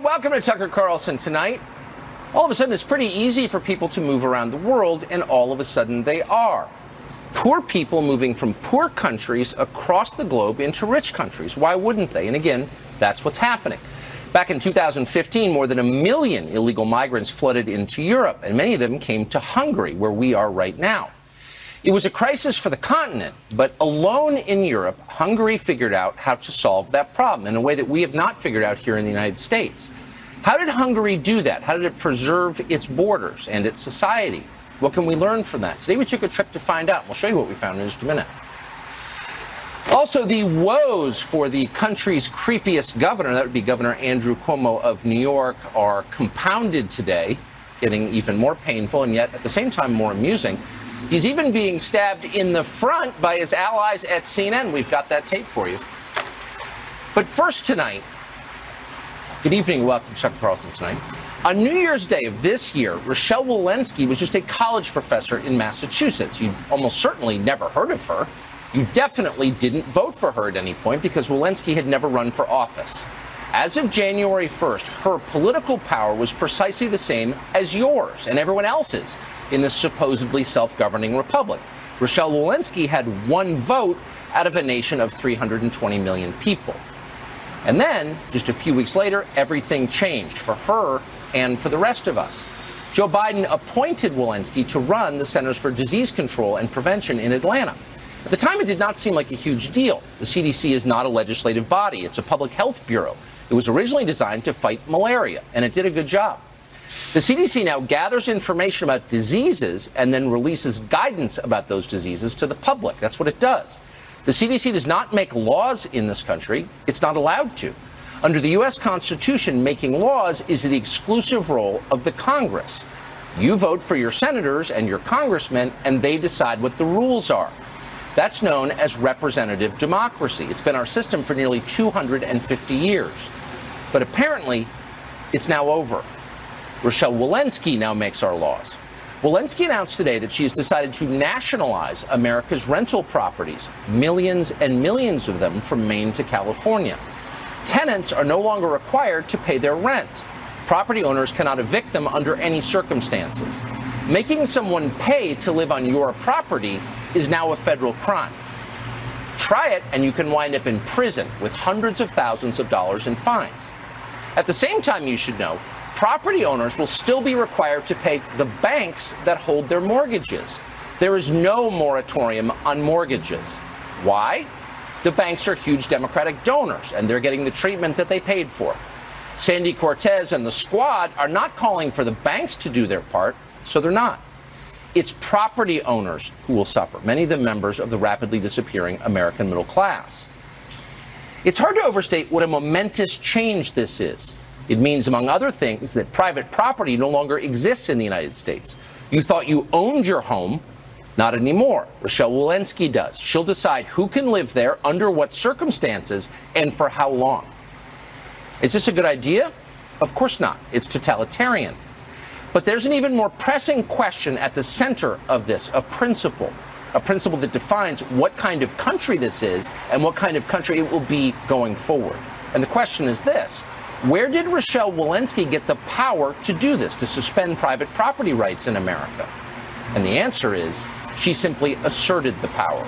welcome to Tucker Carlson Tonight. All of a sudden, it's pretty easy for people to move around the world, and all of a sudden they are. Poor people moving from poor countries across the globe into rich countries. Why wouldn't they? And again, that's what's happening. Back in 2015, more than 1 million illegal migrants flooded into Europe, and many of them came to Hungary, where we are right now. It was a crisis for the continent, but alone in Europe, Hungary figured out how to solve that problem in a way that we have not figured out here in the United States. How did Hungary do that? How did it preserve its borders and its society? What can we learn from that? Today we took a trip to find out. We'll show you what we found in just a minute. Also, the woes for the country's creepiest governor, that would be Governor Andrew Cuomo of New York, are compounded today, getting even more painful and yet at the same time more amusing. He's even being stabbed in the front by his allies at CNN. We've got that tape for you. But first tonight, good evening, welcome to Tucker Carlson Tonight. On New Year's Day of this year, Rochelle Walensky was just a college professor in Massachusetts. You almost certainly never heard of her. You definitely didn't vote for her at any point because Walensky had never run for office. As of January 1st, her political power was precisely the same as yours and everyone else's in this supposedly self-governing republic. Rochelle Walensky had 1 vote out of a nation of 320 million people. And then, just a few weeks later, everything changed for her and for the rest of us. Joe Biden appointed Walensky to run the Centers for Disease Control and Prevention in Atlanta. At the time, it did not seem like a huge deal. The CDC is not a legislative body. It's a public health bureau. It was originally designed to fight malaria, and it did a good job. The CDC now gathers information about diseases and then releases guidance about those diseases to the public. That's what it does. The CDC does not make laws in this country. It's not allowed to. Under the U.S. Constitution, making laws is the exclusive role of the Congress. You vote for your senators and your congressmen, and they decide what the rules are. That's known as representative democracy. It's been our system for nearly 250 years. But apparently, it's now over. Rochelle Walensky now makes our laws. Walensky announced today that she has decided to nationalize America's rental properties, millions and millions of them from Maine to California. Tenants are no longer required to pay their rent. Property owners cannot evict them under any circumstances. Making someone pay to live on your property is now a federal crime. Try it and you can wind up in prison with hundreds of thousands of dollars in fines. At the same time, you should know, property owners will still be required to pay the banks that hold their mortgages. There is no moratorium on mortgages. Why? The banks are huge Democratic donors, and they're getting the treatment that they paid for. Sandy Cortez and the squad are not calling for the banks to do their part, so they're not. It's property owners who will suffer, many of them members of the rapidly disappearing American middle class. It's hard to overstate what a momentous change this is. It means, among other things, that private property no longer exists in the United States. You thought you owned your home. Not anymore. Rochelle Walensky does. She'll decide who can live there, under what circumstances, and for how long. Is this a good idea? Of course not. It's totalitarian. But there's an even more pressing question at the center of this, a principle that defines what kind of country this is and what kind of country it will be going forward. And the question is this: where did Rochelle Walensky get the power to do this, to suspend private property rights in America? And the answer is, she simply asserted the power.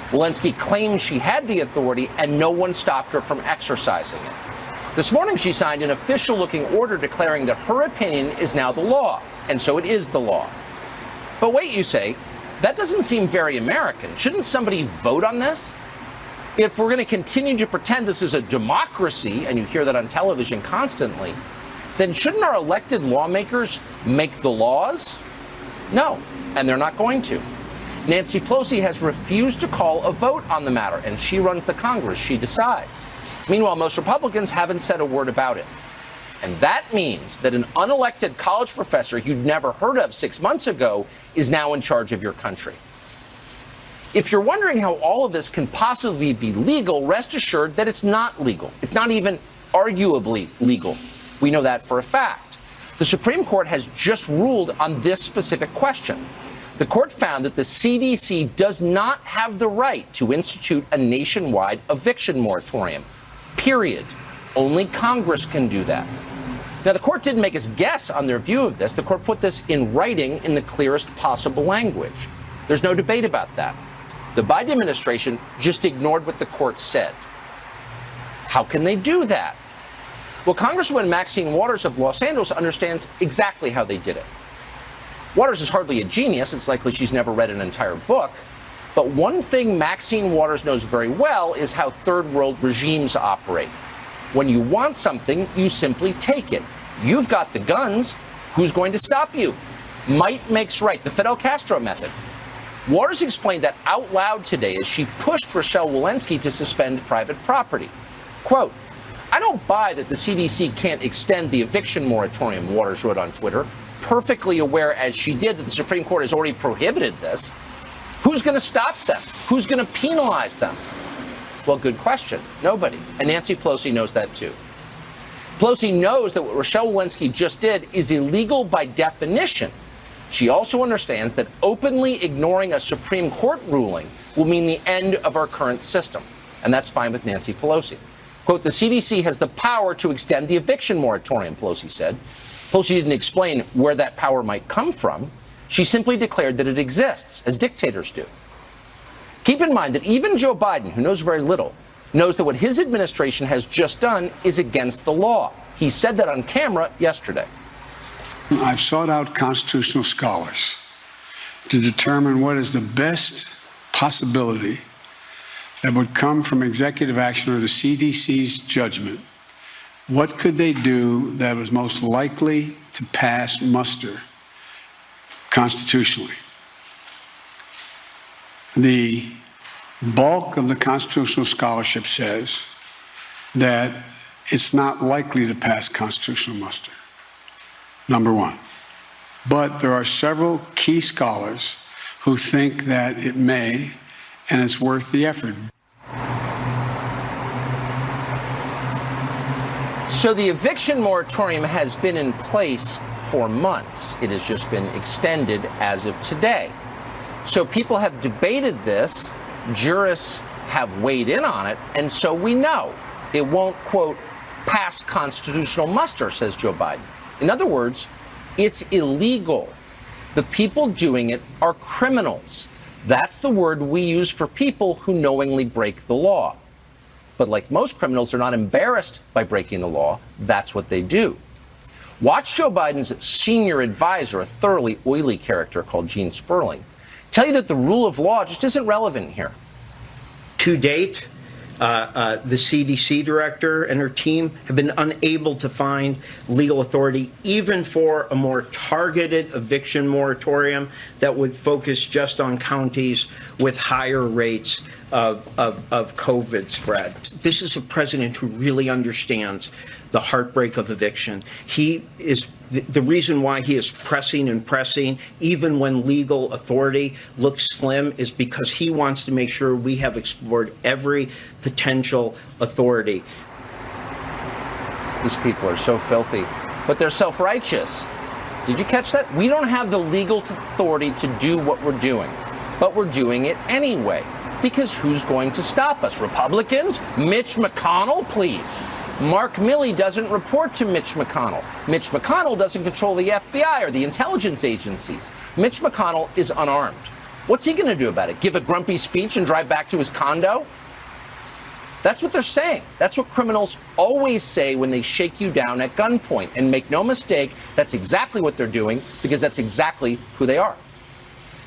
Walensky claims she had the authority and no one stopped her from exercising it. This morning she signed an official-looking order declaring that her opinion is now the law, and so it is the law. But wait, you say, that doesn't seem very American. Shouldn't somebody vote on this? If we're going to continue to pretend this is a democracy, and you hear that on television constantly, then shouldn't our elected lawmakers make the laws? No, and they're not going to. Nancy Pelosi has refused to call a vote on the matter, and she runs the Congress. She decides. Meanwhile, most Republicans haven't said a word about it. And that means that an unelected college professor you'd never heard of 6 months ago is now in charge of your country. If you're wondering how all of this can possibly be legal, rest assured that it's not legal. It's not even arguably legal. We know that for a fact. The Supreme Court has just ruled on this specific question. The court found that the CDC does not have the right to institute a nationwide eviction moratorium. Period. Only Congress can do that. Now, the court didn't make us guess on their view of this. The court put this in writing in the clearest possible language. There's no debate about that. The Biden administration just ignored what the court said. How can they do that? Well, Congresswoman Maxine Waters of Los Angeles understands exactly how they did it. Waters is hardly a genius. It's likely she's never read an entire book. But one thing Maxine Waters knows very well is how third world regimes operate. When you want something, you simply take it. You've got the guns. Who's going to stop you? Might makes right, the Fidel Castro method. Waters explained that out loud today as she pushed Rochelle Walensky to suspend private property. Quote, "I don't buy that the CDC can't extend the eviction moratorium," Waters wrote on Twitter, perfectly aware as she did that the Supreme Court has already prohibited this. Who's going to stop them? Who's going to penalize them? Well, good question. Nobody. And Nancy Pelosi knows that too. Pelosi knows that what Rochelle Walensky just did is illegal by definition. She also understands that openly ignoring a Supreme Court ruling will mean the end of our current system. And that's fine with Nancy Pelosi. Quote, "The CDC has the power to extend the eviction moratorium," Pelosi said. Pelosi didn't explain where that power might come from. She simply declared that it exists, as dictators do. Keep in mind that even Joe Biden, who knows very little, knows that what his administration has just done is against the law. He said that on camera yesterday. I've sought out constitutional scholars to determine what is the best possibility that would come from executive action or the CDC's judgment. What could they do that was most likely to pass muster constitutionally? The bulk of the constitutional scholarship says that it's not likely to pass constitutional muster, number one. But there are several key scholars who think that it may, and it's worth the effort. So the eviction moratorium has been in place for months. It has just been extended as of today. So people have debated this, jurists have weighed in on it, and so we know it won't, quote, pass constitutional muster, says Joe Biden. In other words, it's illegal. The people doing it are criminals. That's the word we use for people who knowingly break the law. But like most criminals, they're not embarrassed by breaking the law. That's what they do. Watch Joe Biden's senior advisor, a thoroughly oily character called Gene Sperling, tell you that the rule of law just isn't relevant here. To date, the CDC director and her team have been unable to find legal authority even for a more targeted eviction moratorium that would focus just on counties with higher rates of COVID spread. This is a president who really understands the heartbreak of eviction. He is the reason why he is pressing and pressing, even when legal authority looks slim, is because he wants to make sure we have explored every potential authority. These people are so filthy, but they're self-righteous. Did you catch that? We don't have the legal authority to do what we're doing, but we're doing it anyway. Because who's going to stop us? Republicans? Mitch McConnell, please. Mark Milley doesn't report to Mitch McConnell. Mitch McConnell doesn't control the FBI or the intelligence agencies. Mitch McConnell is unarmed. What's he going to do about it? Give a grumpy speech and drive back to his condo? That's what they're saying. That's what criminals always say when they shake you down at gunpoint. And make no mistake, that's exactly what they're doing, because that's exactly who they are.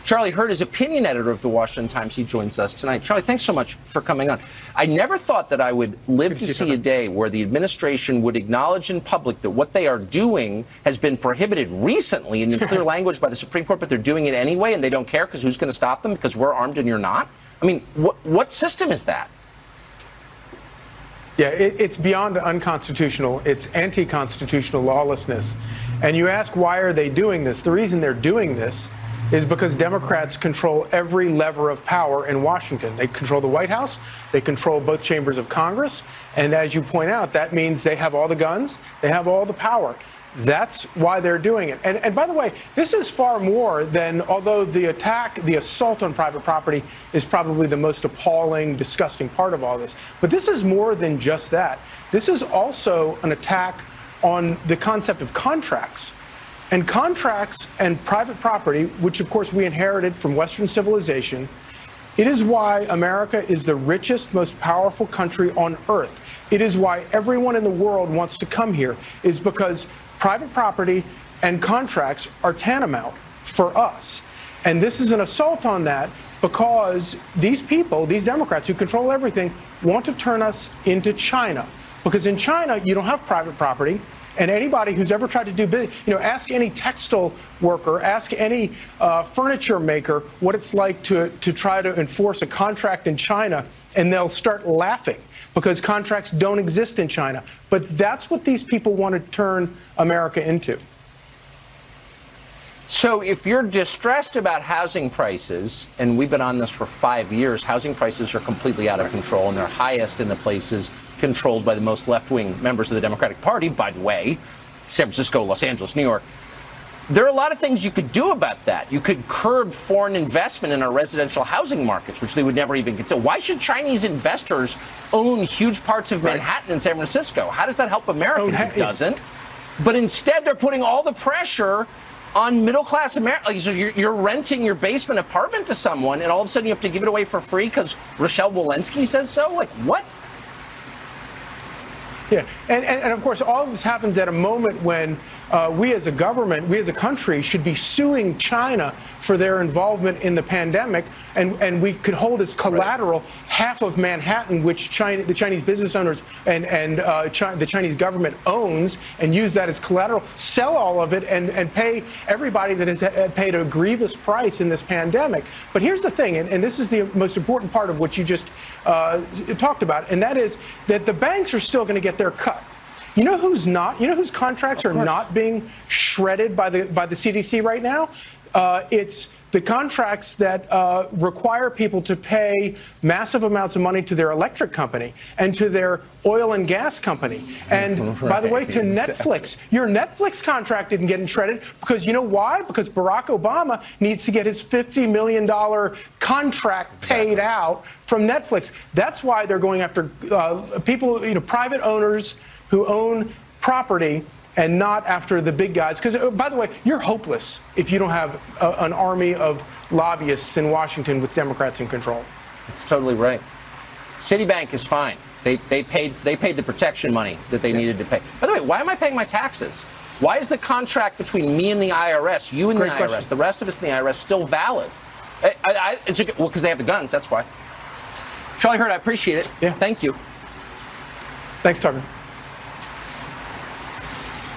Charlie Hurd is opinion editor of the Washington Times. He joins us tonight. Charlie, thanks so much for coming on. I never thought that I would live to see a day where the administration would acknowledge in public that what they are doing has been prohibited recently in clear language by the Supreme Court, but they're doing it anyway and they don't care because who's going to stop them because we're armed and you're not? I mean, what system is that? Yeah, it's beyond unconstitutional. It's anti-constitutional lawlessness. And you ask, why are they doing this? The reason they're doing this is because Democrats control every lever of power in Washington. They control the White House, they control both chambers of Congress, and as you point out, that means they have all the guns, they have all the power. That's why they're doing it. And by the way, this is far more than, although the assault on private property is probably the most appalling, disgusting part of all this, but this is more than just that. This is also an attack on the concept of contracts. And contracts and private property, which of course we inherited from Western civilization, it is why America is the richest, most powerful country on earth. It is why everyone in the world wants to come here, is because private property and contracts are tantamount for us. And this is an assault on that because these people, these Democrats who control everything, want to turn us into China. Because in China, you don't have private property. And anybody who's ever tried to do business, ask any textile worker, ask any furniture maker what it's like to try to enforce a contract in China, and they'll start laughing because contracts don't exist in China. But that's what these people want to turn America into. So if you're distressed about housing prices, and we've been on this for 5 years, housing prices are completely out of control, and they're highest in the places controlled by the most left-wing members of the Democratic Party, by the way, San Francisco, Los Angeles, New York. There are a lot of things you could do about that. You could curb foreign investment in our residential housing markets, which they would never even consider. Why should Chinese investors own huge parts of Manhattan and San Francisco? How does that help Americans? It doesn't. But instead, they're putting all the pressure on middle-class America. So you're renting your basement apartment to someone, and all of a sudden you have to give it away for free because Rochelle Walensky says so? Like, what? Yeah, and of course, all of this happens at a moment when we as a government, we as a country should be suing China for their involvement in the pandemic, and we could hold as collateral half of Manhattan, which the Chinese business owners and the Chinese government owns, and use that as collateral, sell all of it, and pay everybody that has paid a grievous price in this pandemic. But here's the thing, and this is the most important part of what you just talked about, and that is that the banks are still going to get their cut. You know who's not? You know whose contracts are not being shredded by the CDC right now? It's the contracts that require people to pay massive amounts of money to their electric company and to their oil and gas company. And by the way, to Netflix. Your Netflix contract didn't get shredded because you know why? Because Barack Obama needs to get his $50 million contract paid out from Netflix. That's why they're going after people, private owners who own property, and not after the big guys. Because, by the way, you're hopeless if you don't have an army of lobbyists in Washington with Democrats in control. That's totally right. Citibank is fine. They paid the protection money that they needed to pay. By the way, why am I paying my taxes? Why is the contract between me and the IRS, you and the IRS, the rest of us in the IRS, still valid? Well, because they have the guns, that's why. Charlie Hurd, I appreciate it. Yeah. Thank you. Thanks, Tucker.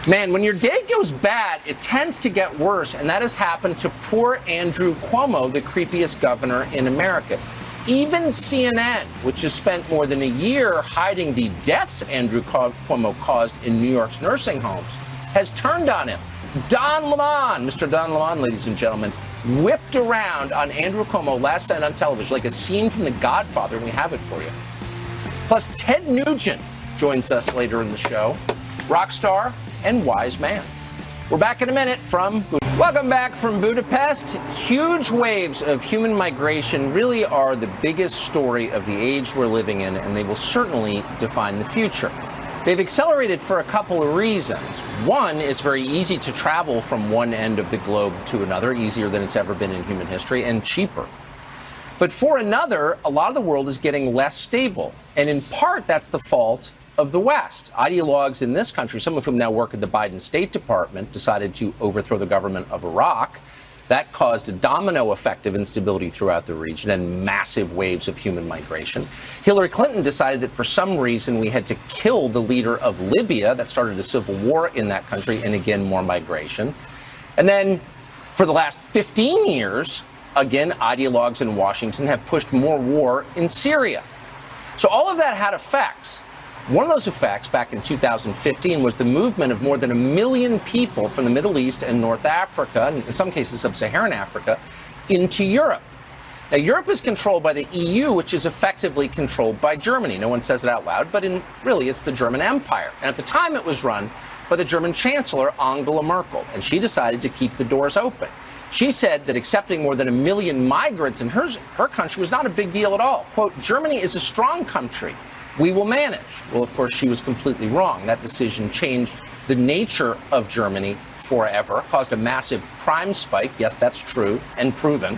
Man, when your day goes bad, it tends to get worse, and that has happened to poor Andrew Cuomo, the creepiest governor in America. Even CNN, which has spent more than a year hiding the deaths Andrew Cuomo caused in New York's nursing homes, has turned on him. Don Lemon, Mr. Don Lemon, ladies and gentlemen, whipped around on Andrew Cuomo last night on television like a scene from The Godfather, and we have it for you. Plus, Ted Nugent joins us later in the show. Rock star and wise man. We're back in a minute from Budapest. Welcome back from Budapest. Huge waves of human migration really are the biggest story of the age we're living in, and they will certainly define the future. They've accelerated for a couple of reasons. One, it's very easy to travel from one end of the globe to another, easier than it's ever been in human history, and cheaper. But for another, a lot of the world is getting less stable, and in part that's the fault of the West. Ideologues in this country, some of whom now work at the Biden State Department, decided to overthrow the government of Iraq. That caused a domino effect of instability throughout the region and massive waves of human migration. Hillary Clinton decided that for some reason we had to kill the leader of Libya. That started a civil war in that country, and again, more migration. And then for the last 15 years, again, ideologues in Washington have pushed more war in Syria. So all of that had effects. One of those effects back in 2015 was the movement of more than 1 million people from the Middle East and North Africa, and in some cases sub-Saharan Africa, into Europe. Now, Europe is controlled by the EU, which is effectively controlled by Germany. No one says it out loud, but really it's the German Empire. And at the time it was run by the German Chancellor, Angela Merkel, and she decided to keep the doors open. She said that accepting more than 1 million migrants in her country was not a big deal at all. Quote, Germany is a strong country. We will manage. Well, of course, she was completely wrong. That decision changed the nature of Germany forever, caused a massive crime spike. Yes, that's true and proven.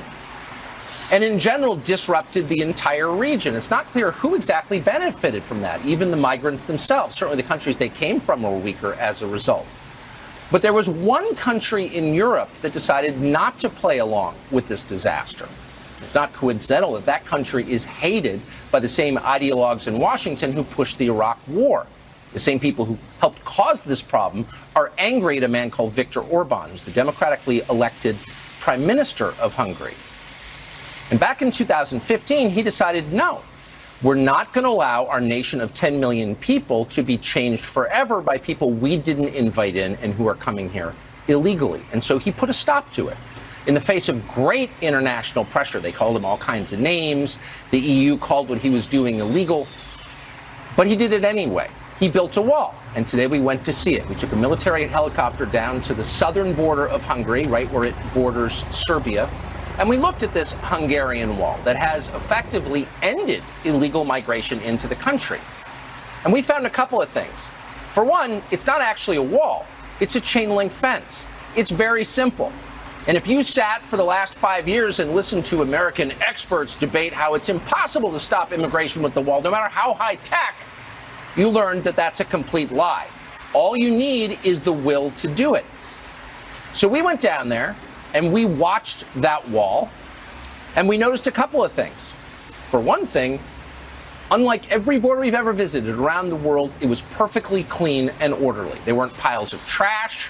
And in general, disrupted the entire region. It's not clear who exactly benefited from that. Even the migrants themselves, certainly the countries they came from, were weaker as a result. But there was one country in Europe that decided not to play along with this disaster. It's not coincidental that that country is hated by the same ideologues in Washington who pushed the Iraq War. The same people who helped cause this problem are angry at a man called Viktor Orban, who's the democratically elected prime minister of Hungary. And back in 2015, he decided, no, we're not going to allow our nation of 10 million people to be changed forever by people we didn't invite in and who are coming here illegally. And so he put a stop to it. In the face of great international pressure, they called him all kinds of names. The EU called what he was doing illegal. But he did it anyway. He built a wall. And today we went to see it. We took a military helicopter down to the southern border of Hungary, right where it borders Serbia. And we looked at this Hungarian wall that has effectively ended illegal migration into the country. And we found a couple of things. For one, it's not actually a wall. It's a chain link fence. It's very simple. And if you sat for the last 5 years and listened to American experts debate how it's impossible to stop immigration with the wall, no matter how high tech, you learned that that's a complete lie. All you need is the will to do it. So we went down there and we watched that wall and we noticed a couple of things. For one thing, unlike every border we've ever visited around the world, it was perfectly clean and orderly. There weren't piles of trash.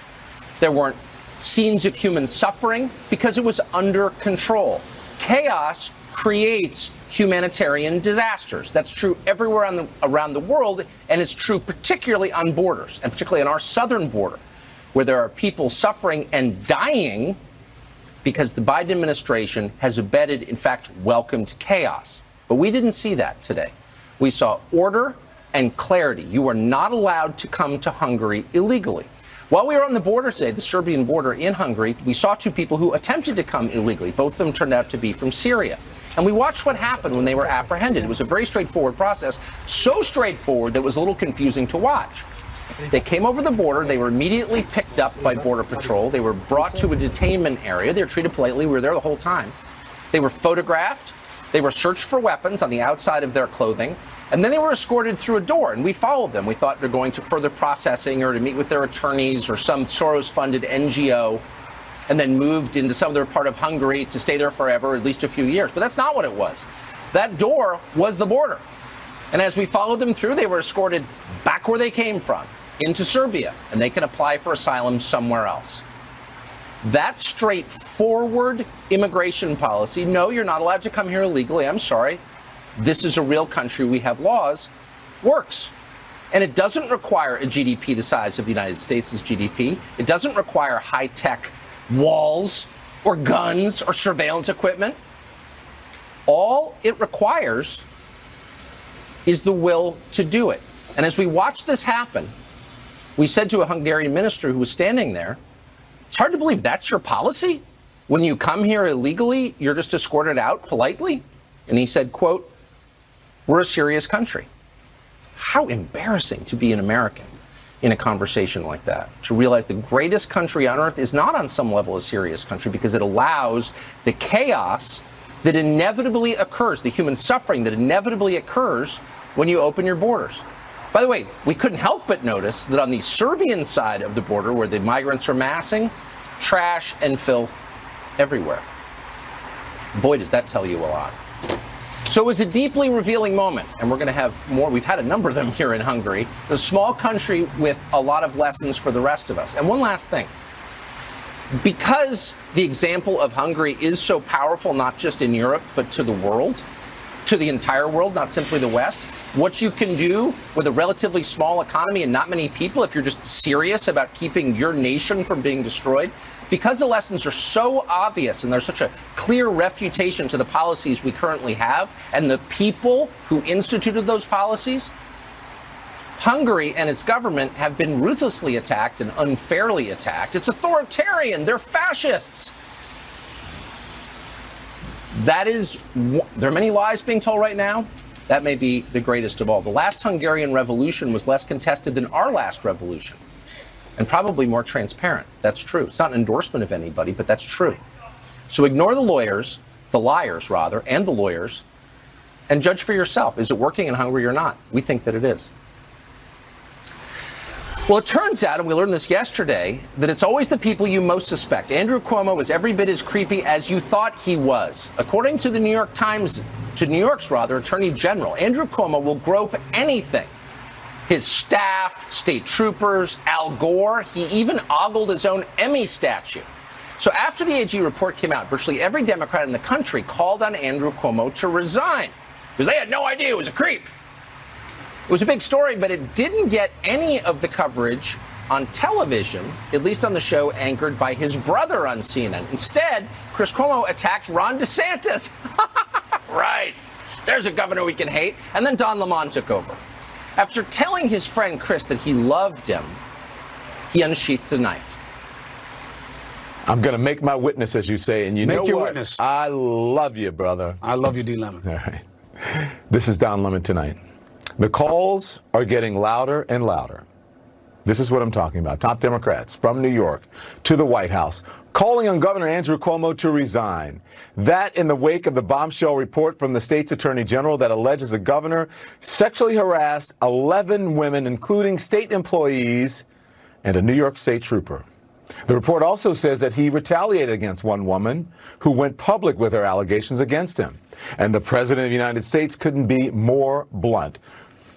There weren't scenes of human suffering because it was under control. Chaos creates humanitarian disasters. That's true everywhere around the world, and it's true particularly on borders, and particularly on our southern border, where there are people suffering and dying because the Biden administration has abetted, in fact, welcomed chaos. But we didn't see that today. We saw order and clarity. You are not allowed to come to Hungary illegally. While we were on the border today, the Serbian border in Hungary, we saw two people who attempted to come illegally. Both of them turned out to be from Syria. And we watched what happened when they were apprehended. It was a very straightforward process, so straightforward that it was a little confusing to watch. They came over the border. They were immediately picked up by Border Patrol. They were brought to a detainment area. They were treated politely. We were there the whole time. They were photographed. They were searched for weapons on the outside of their clothing. And then they were escorted through a door, and we followed them. We thought they're going to further processing or to meet with their attorneys or some Soros-funded NGO, and then moved into some other part of Hungary to stay there forever, at least a few years. But that's not what it was. That door was the border. And as we followed them through, they were escorted back where they came from, into Serbia, and they can apply for asylum somewhere else. That straightforward immigration policy, no, you're not allowed to come here illegally, I'm sorry, this is a real country, we have laws, works. And it doesn't require a GDP the size of the United States' GDP. It doesn't require high-tech walls or guns or surveillance equipment. All it requires is the will to do it. And as we watched this happen, we said to a Hungarian minister who was standing there, it's hard to believe that's your policy? When you come here illegally, you're just escorted out politely? And he said, quote, we're a serious country. How embarrassing to be an American in a conversation like that, to realize the greatest country on earth is not on some level a serious country because it allows the chaos that inevitably occurs, the human suffering that inevitably occurs when you open your borders. By the way, we couldn't help but notice that on the Serbian side of the border, where the migrants are massing, trash and filth everywhere. Boy, does that tell you a lot. So it was a deeply revealing moment, and we're going to have more. We've had a number of them here in Hungary. A small country with a lot of lessons for the rest of us. And one last thing. Because the example of Hungary is so powerful, not just in Europe, but to the world, to the entire world, not simply the West, what you can do with a relatively small economy and not many people, if you're just serious about keeping your nation from being destroyed, because the lessons are so obvious and there's such a clear refutation to the policies we currently have and the people who instituted those policies, Hungary and its government have been ruthlessly attacked and unfairly attacked. It's authoritarian. They're fascists. There are many lies being told right now. That may be the greatest of all. The last Hungarian revolution was less contested than our last revolution, and probably more transparent. That's true. It's not an endorsement of anybody, but that's true. So ignore the lawyers, the liars rather, and the lawyers, and judge for yourself. Is it working in Hungary or not? We think that it is. Well, it turns out, and we learned this yesterday, that it's always the people you most suspect. Andrew Cuomo is every bit as creepy as you thought he was. According to the New York's Attorney General, Andrew Cuomo will grope anything. His staff, state troopers, Al Gore, he even ogled his own Emmy statue. So after the AG report came out, virtually every Democrat in the country called on Andrew Cuomo to resign because they had no idea he was a creep. It was a big story, but it didn't get any of the coverage on television, at least on the show anchored by his brother on CNN. Instead, Chris Cuomo attacked Ron DeSantis. Right. There's a governor we can hate. And then Don Lemon took over. After telling his friend Chris that he loved him, he unsheathed the knife. I'm going to make my witness, as you say, and you know what? Make your witness. I love you, brother. I love you, D. Lemon. All right. This is Don Lemon tonight. The calls are getting louder and louder. This is what I'm talking about. Top Democrats from New York to the White House calling on Governor Andrew Cuomo to resign. That in the wake of the bombshell report from the state's attorney general that alleges the governor sexually harassed 11 women, including state employees and a New York state trooper. The report also says that he retaliated against one woman who went public with her allegations against him. And the president of the United States couldn't be more blunt.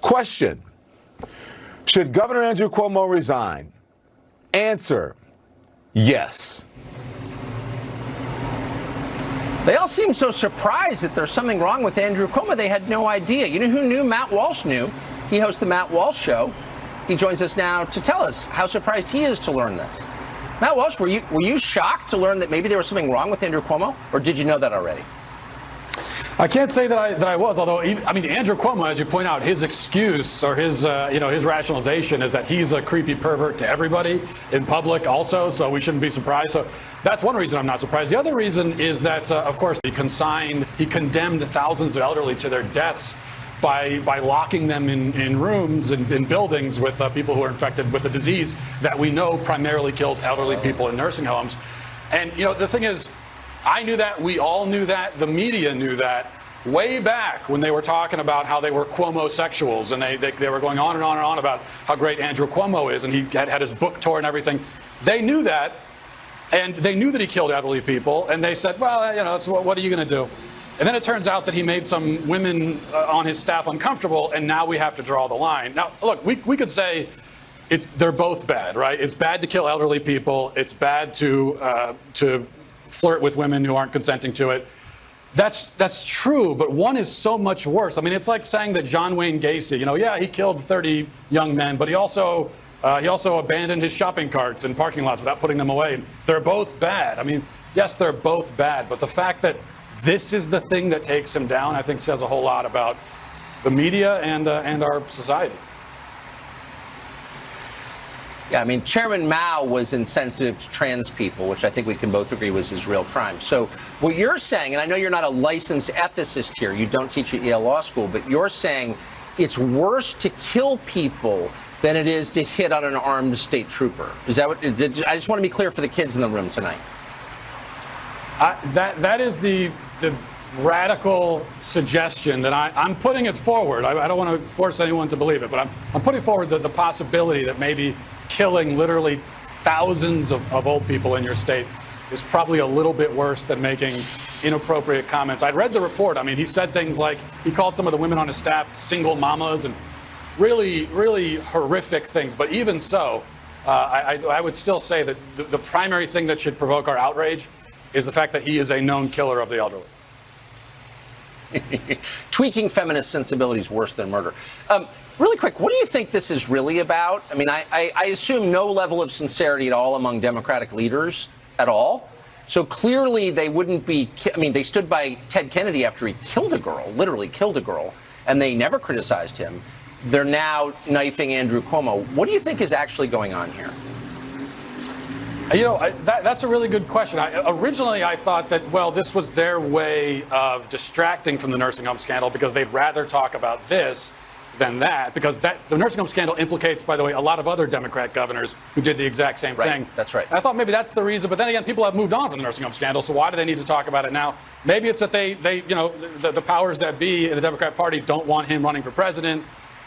Question: should Governor Andrew Cuomo resign? Answer: yes. They all seem so surprised that there's something wrong with Andrew Cuomo. They had no idea. You know who knew? Matt Walsh knew. He hosts the Matt Walsh Show. He joins us now to tell us how surprised he is to learn this. Matt Walsh, were you shocked to learn that maybe there was something wrong with Andrew Cuomo, or did you know that already? I can't say that I was, although Andrew Cuomo, as you point out, his excuse or his his rationalization is that he's a creepy pervert to everybody in public also, so we shouldn't be surprised. So that's one reason I'm not surprised. The other reason is that, of course, he condemned thousands of elderly to their deaths by locking them in rooms and in buildings with people who are infected with a disease that we know primarily kills elderly people in nursing homes. And the thing is, I knew that, we all knew that, the media knew that way back when they were talking about how they were Cuomo-sexuals, and they were going on and on and on about how great Andrew Cuomo is, and he had his book tour and everything. They knew that, and they knew that he killed elderly people, and they said, well, that's what are you going to do? And then it turns out that he made some women on his staff uncomfortable, and now we have to draw the line. Now, look, we could say they're both bad, right? It's bad to kill elderly people. It's bad to flirt with women who aren't consenting to it. That's true, but one is so much worse. I mean, it's like saying that John Wayne Gacy, yeah, he killed 30 young men, but he also abandoned his shopping carts in parking lots without putting them away. They're both bad. I mean, yes, they're both bad, but the fact that this is the thing that takes him down, I think, says a whole lot about the media and our society. Yeah, I mean, Chairman Mao was insensitive to trans people, which I think we can both agree was his real crime. So what you're saying, and I know you're not a licensed ethicist here, you don't teach at Yale Law School, but you're saying it's worse to kill people than it is to hit on an armed state trooper. Is that what? I just want to be clear for the kids in the room tonight. That is the radical suggestion that I'm putting it forward. I don't want to force anyone to believe it, but I'm putting forward the possibility that maybe killing literally thousands of old people in your state is probably a little bit worse than making inappropriate comments. I'd read the report. I mean, he said things like, he called some of the women on his staff single mamas and really, really horrific things. But even so, I would still say that the primary thing that should provoke our outrage is the fact that he is a known killer of the elderly. Tweaking feminist sensibilities worse than murder. Really quick, what do you think this is really about? I mean, I assume no level of sincerity at all among Democratic leaders at all. So clearly they wouldn't be, they stood by Ted Kennedy after he killed a girl, literally killed a girl, and they never criticized him. They're now knifing Andrew Cuomo. What do you think is actually going on here? That's a really good question. Originally, I thought that, well, this was their way of distracting from the nursing home scandal because they'd rather talk about this than that, because the nursing home scandal implicates, by the way, a lot of other Democrat governors who did the exact same thing. That's right. And I thought maybe that's the reason, but then again, people have moved on from the nursing home scandal, so why do they need to talk about it now? Maybe it's that the powers that be in the Democrat Party don't want him running for president.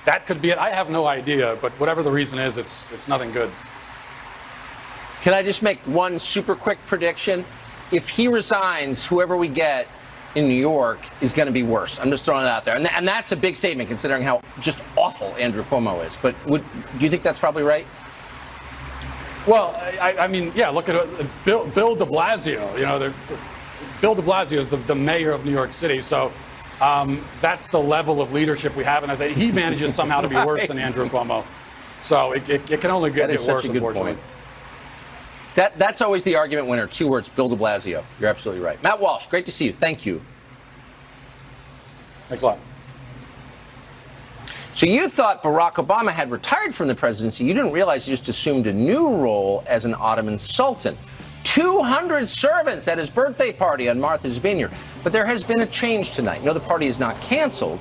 That could be it. I have no idea, but whatever the reason is, it's nothing good. Can I just make one super quick prediction? If he resigns, whoever we get in New York is going to be worse. I'm just throwing it out there. And that's a big statement considering how just awful Andrew Cuomo is. But do you think that's probably right? Well, I mean, yeah, look at Bill de Blasio. Bill de Blasio is the mayor of New York City. So that's the level of leadership we have. And as he manages somehow to be worse than Andrew Cuomo. So it can only get worse, unfortunately. That's always the argument winner. 2 words, Bill de Blasio. You're absolutely right. Matt Walsh, great to see you. Thank you. Thanks a lot. So you thought Barack Obama had retired from the presidency. You didn't realize he just assumed a new role as an Ottoman sultan. 200 servants at his birthday party on Martha's Vineyard. But there has been a change tonight. No, the party is not canceled.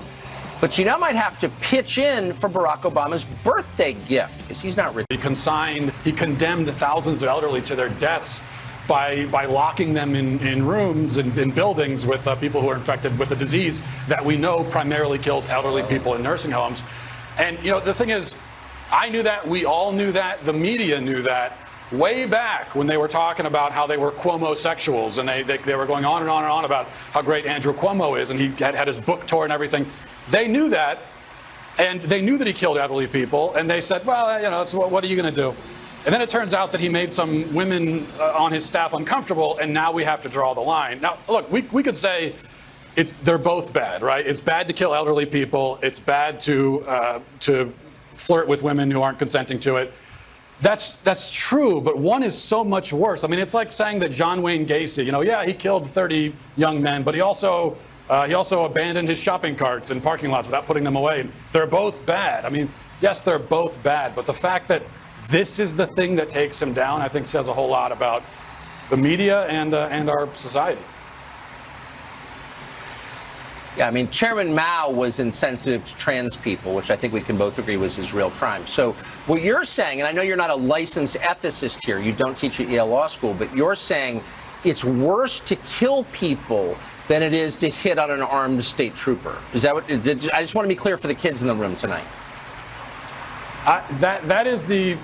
But you now might have to pitch in for Barack Obama's birthday gift because he's not rich. He condemned thousands of elderly to their deaths by locking them in rooms and in buildings with people who are infected with a disease that we know primarily kills elderly people in nursing homes. And, the thing is, I knew that. We all knew that. The media knew that way back when they were talking about how they were Cuomo-sexuals, and they were going on and on and on about how great Andrew Cuomo is, and he had his book tour and everything. They knew that, and they knew that he killed elderly people, and they said, well, what are you going to do? And then it turns out that he made some women on his staff uncomfortable, and now we have to draw the line. Now, look, we could say they're both bad, right? It's bad to kill elderly people. It's bad to flirt with women who aren't consenting to it. That's true, but one is so much worse. I mean, it's like saying that John Wayne Gacy, yeah, he killed 30 young men, but he also abandoned his shopping carts in parking lots without putting them away. They're both bad. I mean, yes, they're both bad, but the fact that this is the thing that takes him down, I think, says a whole lot about the media and our society. Yeah, I mean, Chairman Mao was insensitive to trans people, which I think we can both agree was his real crime. So what you're saying, and I know you're not a licensed ethicist here, you don't teach at Yale Law School, but you're saying it's worse to kill people than it is to hit on an armed state trooper. Is that what? I just want to be clear for the kids in the room tonight. That is the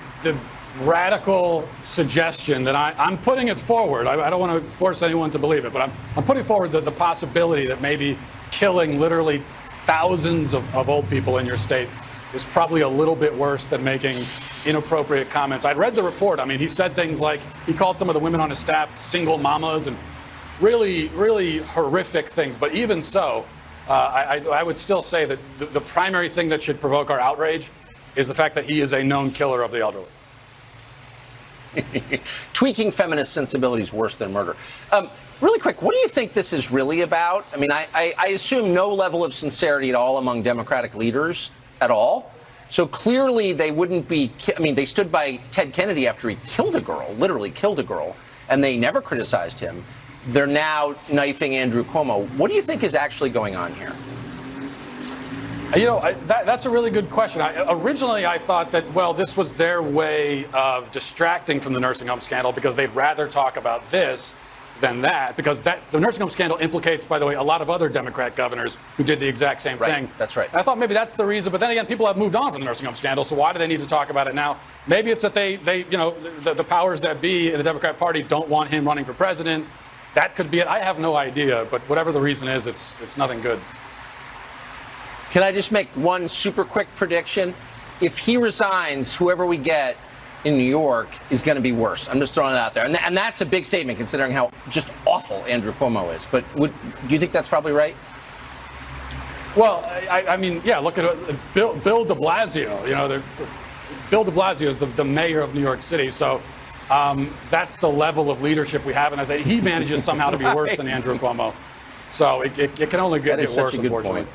radical suggestion that I'm putting it forward. I don't want to force anyone to believe it, but I'm putting forward the possibility that maybe killing literally thousands of old people in your state is probably a little bit worse than making inappropriate comments. I'd read the report. I mean, he said things like he called some of the women on his staff single mamas and really, really horrific things. But even so, I would still say that the primary thing that should provoke our outrage is the fact that he is a known killer of the elderly. Tweaking feminist sensibilities worse than murder. Really quick, what do you think this is really about? I mean, I assume no level of sincerity at all among Democratic leaders at all. So clearly they wouldn't be, I mean, they stood by Ted Kennedy after he killed a girl, literally killed a girl, and they never criticized him. They're now knifing Andrew Cuomo. What do you think is actually going on here? That's a really good question. Originally, I thought that, well, this was their way of distracting from the nursing home scandal because they'd rather talk about this than that, because the nursing home scandal implicates, by the way, a lot of other Democrat governors who did the exact same thing. That's right. And I thought maybe that's the reason, but then again, people have moved on from the nursing home scandal, so why do they need to talk about it now? Maybe it's that the powers that be in the Democrat Party don't want him running for president. That could be it. I have no idea, but whatever the reason is, it's nothing good. Can I just make one super quick prediction? If he resigns, whoever we get in New York is going to be worse. I'm just throwing it out there. And that's a big statement considering how just awful Andrew Cuomo is. But do you think that's probably right? Well, I mean, yeah, look at Bill de Blasio. Bill de Blasio is the mayor of New York City. So that's the level of leadership we have. And as he manages somehow to be worse than Andrew Cuomo. So it can only get worse, unfortunately.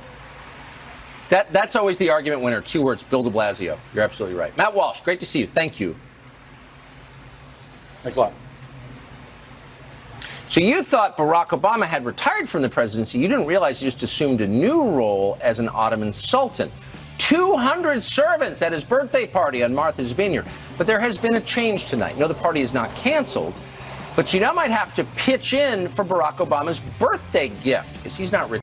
That's always the argument winner. 2 words, Bill de Blasio. You're absolutely right. Matt Walsh, great to see you. Thank you. Thanks a lot. So you thought Barack Obama had retired from the presidency. You didn't realize he just assumed a new role as an Ottoman sultan. 200 servants at his birthday party on Martha's Vineyard. But there has been a change tonight. No, the party is not canceled, but you now might have to pitch in for Barack Obama's birthday gift because he's not retired.